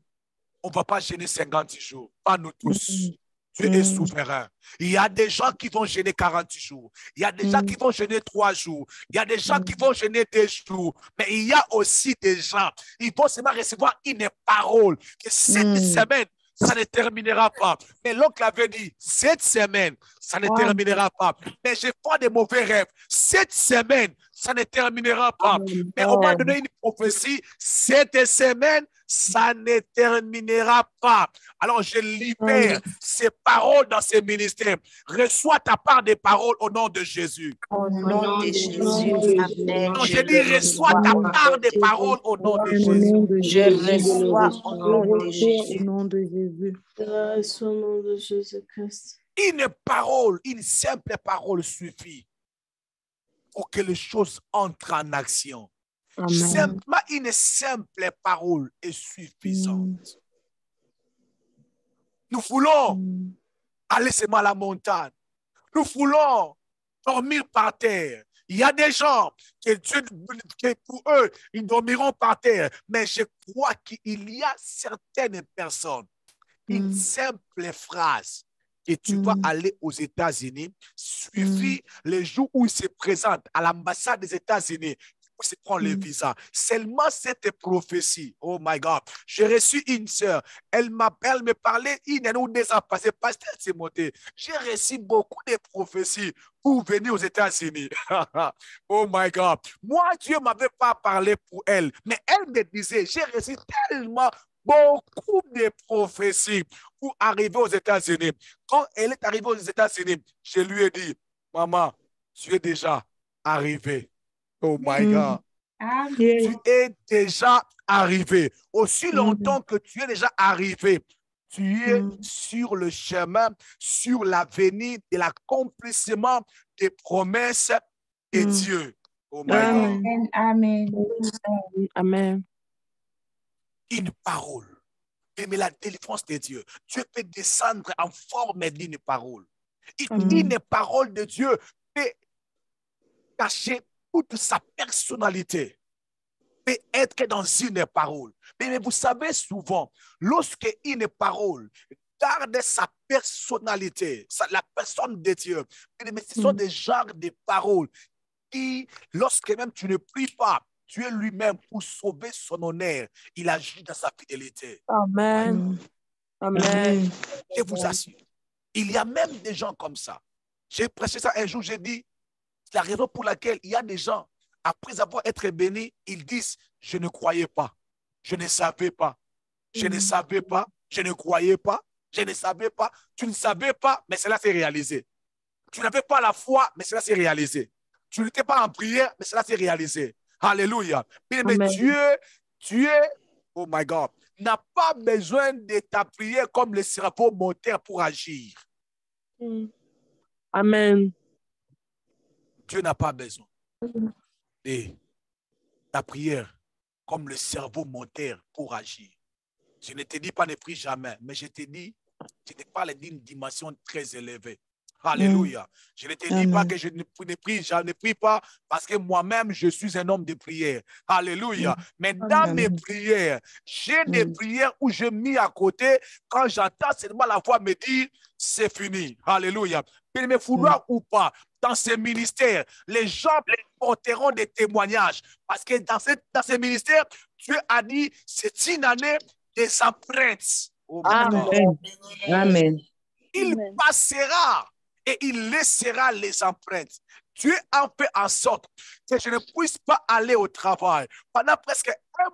on ne va pas gêner 50 jours. Pas nous tous. Dieu est souverain. Il y a des gens qui vont gêner 40 jours. Il y a des gens qui vont gêner 3 jours. Il y a des gens qui vont gêner 2 jours. Mais il y a aussi des gens, ils vont seulement recevoir une parole que cette semaine, ça ne terminera pas. Mais l'oncle avait dit, cette semaine, ça ne terminera pas. Mais j'ai pas de mauvais rêves. Cette semaine, ça ne terminera pas. Mais on m'a donné une prophétie, cette semaine, ça ne terminera pas. Alors je libère ces paroles dans ces ministères. Reçois ta part des paroles au nom de Jésus. Au nom de Jésus. Amen. Non, je dis reçois ta part des paroles au nom de Jésus. Je reçois au nom de Jésus. Au nom de Jésus. Au nom de Jésus-Christ. Une parole, une simple parole suffit pour que les choses entrent en action. Simplement une simple parole est suffisante. Nous voulons aller seulement à la montagne. Nous voulons dormir par terre. Il y a des gens que pour eux, ils dormiront par terre. Mais je crois qu'il y a certaines personnes, une simple phrase, que tu vas aller aux États-Unis, suivi le jour où ils se présentent à l'ambassade des États-Unis, pour se prendre le visa. Seulement cette prophétie, oh my God, j'ai reçu une sœur, elle m'appelle, me parlait, il y a 2 ans passés, pasteur Timothée, j'ai reçu beaucoup de prophéties pour venir aux États-Unis. Oh my God, moi, Dieu ne m'avait pas parlé pour elle, mais elle me disait, j'ai reçu tellement beaucoup de prophéties pour arriver aux États-Unis. Quand elle est arrivée aux États-Unis, je lui ai dit, maman, tu es déjà arrivée. Oh my God. Tu es déjà arrivé. Aussi longtemps que tu es déjà arrivé, tu es sur le chemin, sur l'avenir de l'accomplissement des promesses et Dieu. Oh my God. Amen. Amen. Une parole. Mais la délivrance de Dieu. Dieu peut descendre en forme d'une parole. Une parole de Dieu peut cacher toute sa personnalité. Peut être dans une parole. Mais vous savez souvent, lorsque une parole garde sa personnalité, la personne de Dieu, mais ce sont des genres de paroles qui, lorsque même tu ne pries pas, Dieu lui-même, pour sauver son honneur, il agit dans sa fidélité. Amen. Amen. Je vous assure, il y a même des gens comme ça. J'ai prêché ça un jour, j'ai dit, la raison pour laquelle il y a des gens, après avoir été bénis, ils disent, je ne croyais pas, je ne savais pas, je ne savais pas, je ne croyais pas, je ne savais pas, tu ne savais pas, mais cela s'est réalisé. Tu n'avais pas la foi, mais cela s'est réalisé. Tu n'étais pas en prière, mais cela s'est réalisé. Alléluia. Mais Dieu, oh my God, n'a pas besoin de ta prière comme le cerveau moteur pour agir. Amen. Dieu n'a pas besoin de ta prière comme le cerveau moteur pour agir. Je ne te dis pas ne prie jamais, mais je te dis, je te parle d'une dimension très élevée. Alléluia. Je ne te dis pas que je ne prie pas parce que moi-même, je suis un homme de prière. Alléluia. Mais dans mes prières, j'ai des prières où je mis à côté quand j'entends seulement la voix me dire, c'est fini. Alléluia. Mais me vouloir ou pas, dans ces ministères, les gens porteront des témoignages parce que dans ces ministères, Dieu a dit, c'est une année des empreintes. Oh Amen. Amen. Il passera et il laissera les empreintes. Dieu a fait en sorte que je ne puisse pas aller au travail pendant presque 1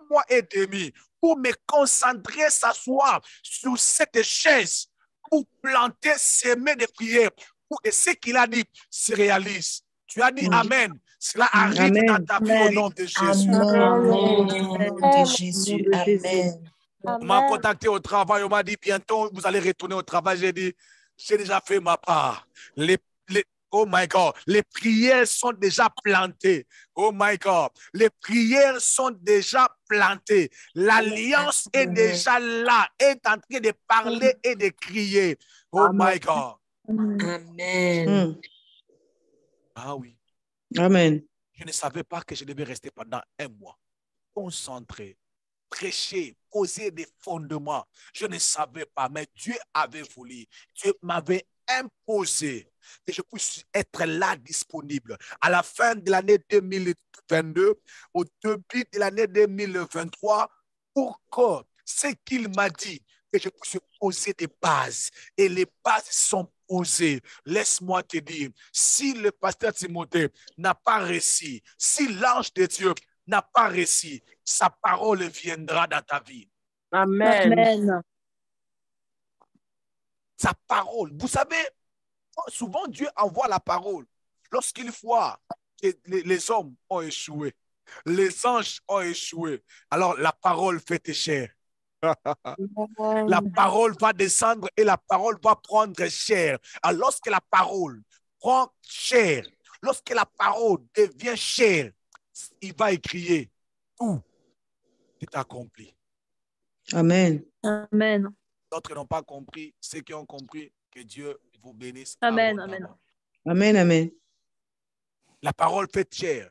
mois et demi pour me concentrer, s'asseoir sur cette chaise pour planter, semer des prières pour que ce qu'il a dit se réalise. Tu as dit Amen. Cela arrive dans ta vie au nom de Jésus. Amen. De Jésus. Amen. On m'a contacté au travail, on m'a dit bientôt vous allez retourner au travail. J'ai dit, j'ai déjà fait ma part. Oh my God, les prières sont déjà plantées. Oh my God, les prières sont déjà plantées. L'alliance est déjà là, est en train de parler et de crier. Oh my God. Amen. Ah oui. Amen. Je ne savais pas que je devais rester pendant 1 mois. Concentré, prêcher, poser des fondements. Je ne savais pas, mais Dieu avait voulu. Dieu m'avait imposé que je puisse être là disponible. À la fin de l'année 2022, au début de l'année 2023, pour que ce qu'il m'a dit, que je puisse poser des bases. Et les bases sont posées. Laisse-moi te dire, si le pasteur Timothée n'a pas réussi, si l'ange de Dieu n'a pas réussi, sa parole viendra dans ta vie. Amen. Amen. Sa parole. Vous savez, souvent Dieu envoie la parole. Lorsqu'il voit que les hommes ont échoué, les anges ont échoué, alors la parole fait tes chairs. La parole va descendre et la parole va prendre chair. Alors lorsque la parole prend chair, lorsque la parole devient chair, il va crier, tout est accompli. Amen. Amen. D'autres n'ont pas compris, ceux qui ont compris, que Dieu vous bénisse. Amen. Amen. Amen. Amen. La parole faite chair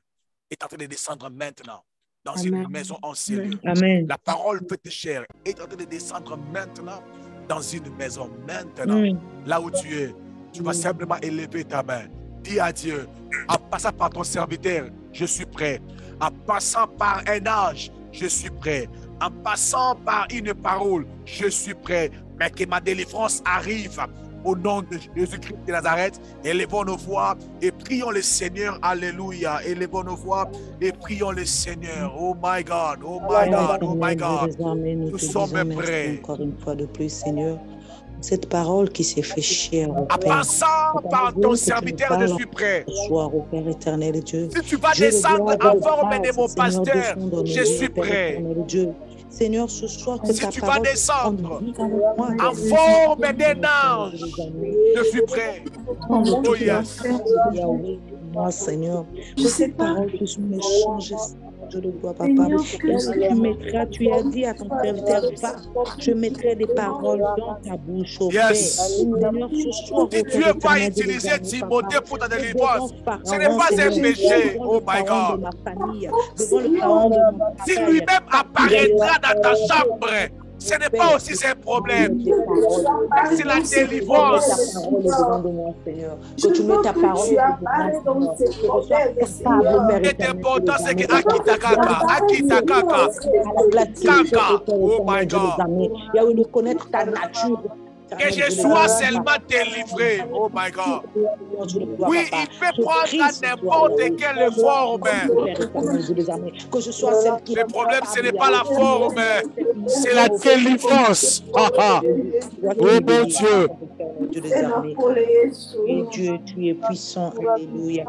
est en train de descendre maintenant dans une maison en cellule. Amen. La parole faite chair est en train de descendre maintenant dans une maison. Maintenant, là où tu es, tu vas simplement élever ta main. Dis à Dieu, en passant par ton serviteur, je suis prêt. En passant par un ange, je suis prêt. En passant par une parole, je suis prêt. Mais que ma délivrance arrive. Au nom de Jésus-Christ de Nazareth, élevons nos voix et prions le Seigneur. Alléluia. Élevons nos voix et prions le Seigneur. Oh my God, oh my God, oh my God. Nous sommes prêts. Encore une fois de plus, Seigneur. Cette parole qui s'est fait chair au En Père. passant par ton serviteur, je suis prêt. Soir au Père éternel Dieu. Si tu vas descendre en forme de mon pasteur, je suis prêt. Dieu. Seigneur, ce soir, que Si ta tu vas parole descendre moi, en forme d'un ange, je suis prêt. Oh yes. Yahweh, moi, Seigneur, que cette parole puisse me changer. Je le vois, papa. Lorsque tu mettras, tu as dit à ton serviteur, va, je mettrai des paroles dans ta bouche, au Père. Seigneur, ce soir, Si Dieu va utiliser Timothée pour ta délivrance, ce n'est pas un péché. Oh my God. Si lui-même apparaîtra dans ta chambre, ce n'est pas aussi un problème. C'est la délivrance. Que tu mets ta parole. Ce qui est important, c'est que Akita Kaka. Oh my God. Il y a connaître ta nature. Que je sois seulement délivré. Oh my God. Oui, il peut prendre n'importe quelle forme. Le problème, ce n'est pas la forme, c'est la délivrance. Oh mon Dieu. Et Dieu, tu es puissant. Alléluia.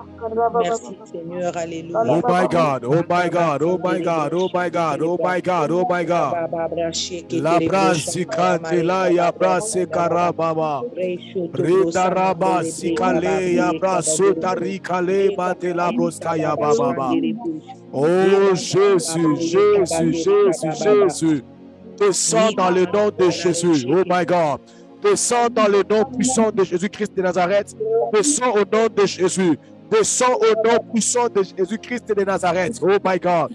Merci Seigneur. Alléluia. Oh my God. Oh my God. Oh my God. Oh my God. Oh my God. Oh my God. La brasikante la ya brase karababa. Ridaraba sikale ya braso tarikale mate la broska ya baba. Oh Jésus, Jésus, Jésus, Jésus. Descends dans le nom de Jésus. Oh my God. Descends dans le nom puissant de Jésus-Christ de Nazareth. Descends au nom de Jésus. Descends au nom puissant de Jésus-Christ de Nazareth. Oh my God.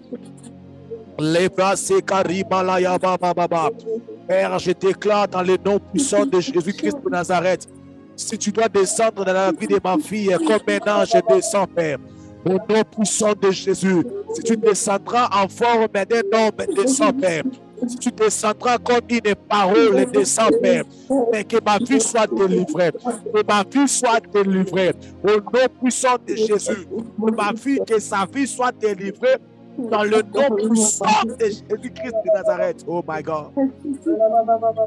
Père, je déclare dans le nom puissant de Jésus-Christ de Nazareth. Si tu dois descendre dans la vie de ma fille, comme maintenant je descends, Père. Au nom puissant de Jésus. Si tu descendras en forme d'un homme, descends, Père. Si tu descendras comme une parole, descends, Père. Mais que ma vie soit délivrée. Que ma vie soit délivrée. Au nom puissant de Jésus. Que ma vie, que sa vie soit délivrée. Dans le nom puissant de Jésus-Christ de Nazareth. Oh my God.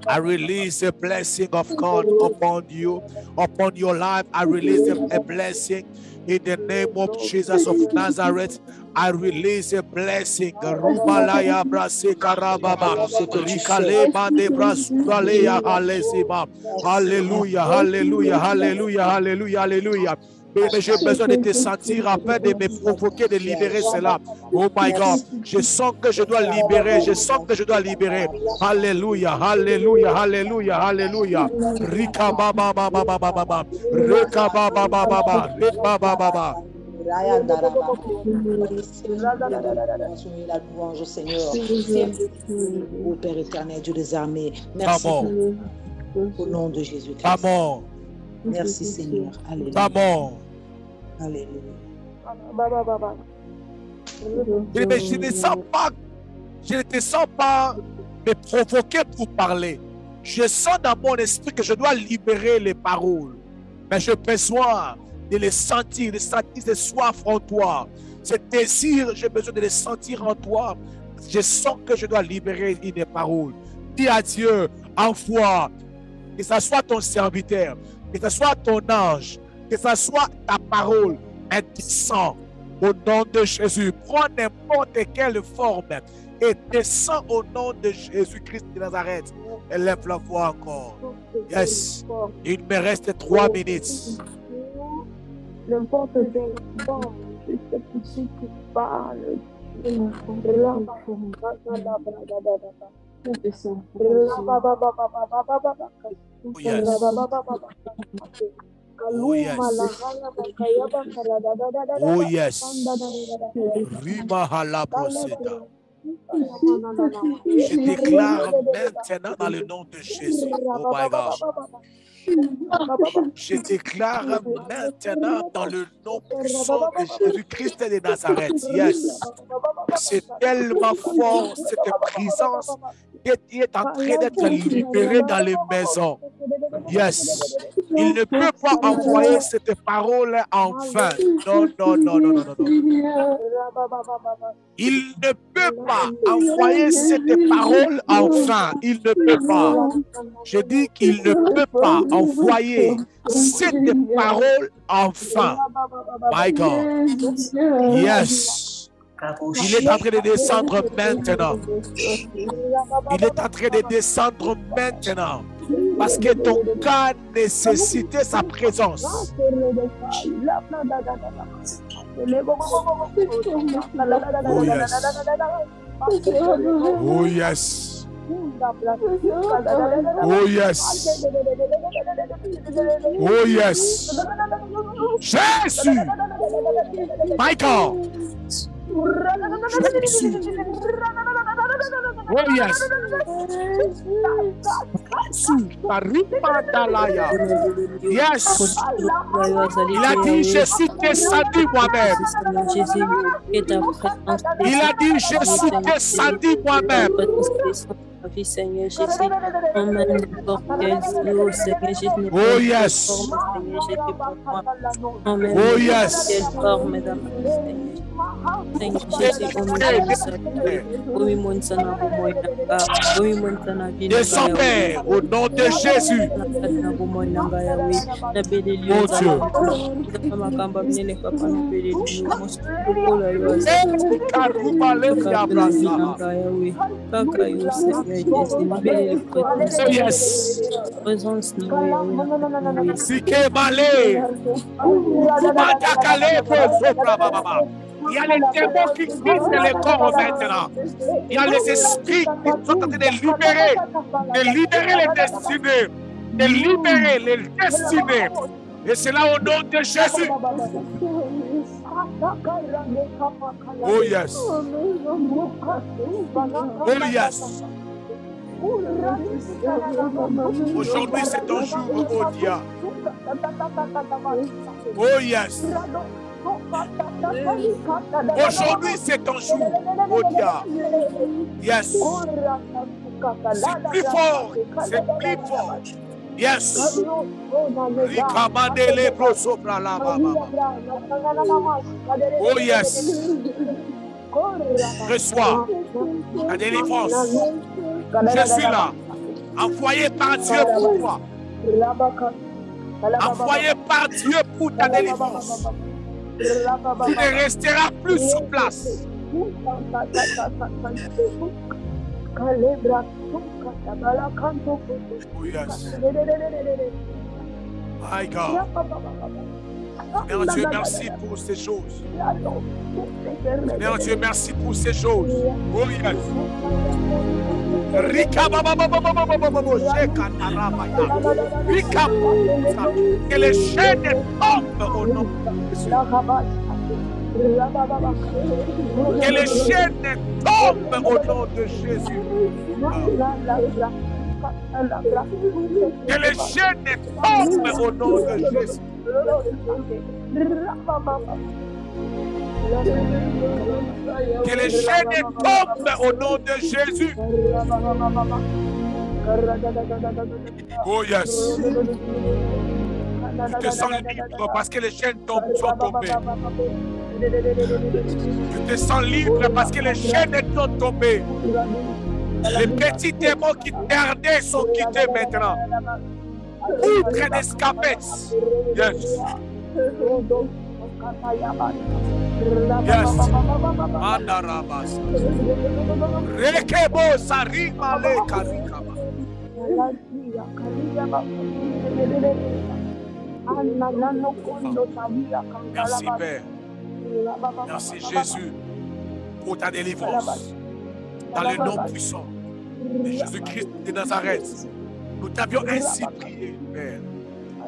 I release a blessing of God upon you, upon your life. I release a blessing in the name of Jesus of Nazareth. I release a blessing. Rubalaya brase karababa. Rikale mande brasualeya alesima. Hallelujah, hallelujah, hallelujah, hallelujah, hallelujah. Mais j'ai besoin de te sentir afin de me provoquer, de libérer cela. Oh my God, je sens que je dois libérer, je sens que je dois libérer. Alléluia, alléluia, alléluia, alléluia. Rika baba baba baba baba. Rika baba baba baba. Rika baba baba. La louange au Seigneur. Au Père éternel, Dieu des armées. Merci. Au nom de Jésus-Christ. Amen. Merci Seigneur. Alléluia. Amen. Alléluia. Je ne te sens pas me provoquer pour parler. Je sens dans mon esprit que je dois libérer les paroles. Mais j'ai besoin de les sentir cette soif en toi. Ce désir, j'ai besoin de les sentir en toi. Je sens que je dois libérer une parole. Dis à Dieu en foi, que ce soit ton serviteur, que ce soit ton ange, que ce soit ta parole, elle descend au nom de Jésus. Prends n'importe quelle forme et descends au nom de Jésus-Christ de Nazareth. Élève la voix encore. Yes. Il me reste 3 minutes. N'importe quelle forme, je sais que si tu parles, Oh yes. Oh yes. Oh yes. Rima halabroseta. Je déclare maintenant dans le nom de Jésus. Oh my God. Je déclare maintenant dans le nom puissant de Jésus-Christ de Nazareth. Yes. C'est tellement fort cette présence qui est en train d'être libérée dans les maisons. Yes. Il ne peut pas envoyer cette parole en vain. Non, non, non, non, non, non, non. Il ne peut pas envoyer cette parole en vain. Il ne peut pas. Je dis qu'il ne peut pas envoyer cette parole en vain. My God. Yes. Il est en train de descendre maintenant. Il est en train de descendre maintenant. Parce que ton cas nécessitait sa présence. Oh yes. Oh yes. Oh yes. Jésus. Michael. Jésus. Oh yes. Yes. Il a dit, je suis descendu moi-même. Il a dit, je suis descendu moi-même. Seigneur Jésus, emmène n'importe quel flot, Seigneur Jésus, oh yes. Oh yes. Descends, Père, au nom de Jésus. Mon Dieu. Oh yes. Il y a les démons qui quittent les corps maintenant. Il y a les esprits qui sont en train de libérer les destinées, de libérer les destinées. Et c'est là au nom de Jésus. Oh yes. Oh yes. Aujourd'hui c'est ton jour, oh Dia. Oh yes. Aujourd'hui c'est ton jour, oh Dia. Yes. C'est plus fort, c'est plus fort. Yes. Oh yes. Reçois la délivrance. Je suis là, envoyé par Dieu pour toi. Envoyé par Dieu pour ta délivrance. Tu ne resteras plus sur place. Oh yes. My God. Seigneur Dieu, merci pour ces choses. Seigneur Dieu, merci pour ces choses. Oh yes. Que les chaînes tombent au nom de Jésus. Que les chaînes tombent au nom de Jésus. Que les chaînes tombent au nom de Jésus. Que les chaînes tombent au nom de Jésus. Oh yes. Tu te sens libre parce que les chaînes sont tombées. Tu te sens libre parce que les chaînes sont tombées. Les petits démons qui tardaient sont quittés maintenant. Outre d'escaper. Yes. Yes. Andarabas. Rekebo sarimale karikaba. Merci Père. Merci Jésus pour ta délivrance. Dans le nom puissant de Jésus-Christ de Nazareth. Nous t'avions ainsi prié, Père.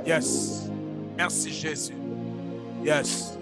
Yes. Merci Jésus. Yes.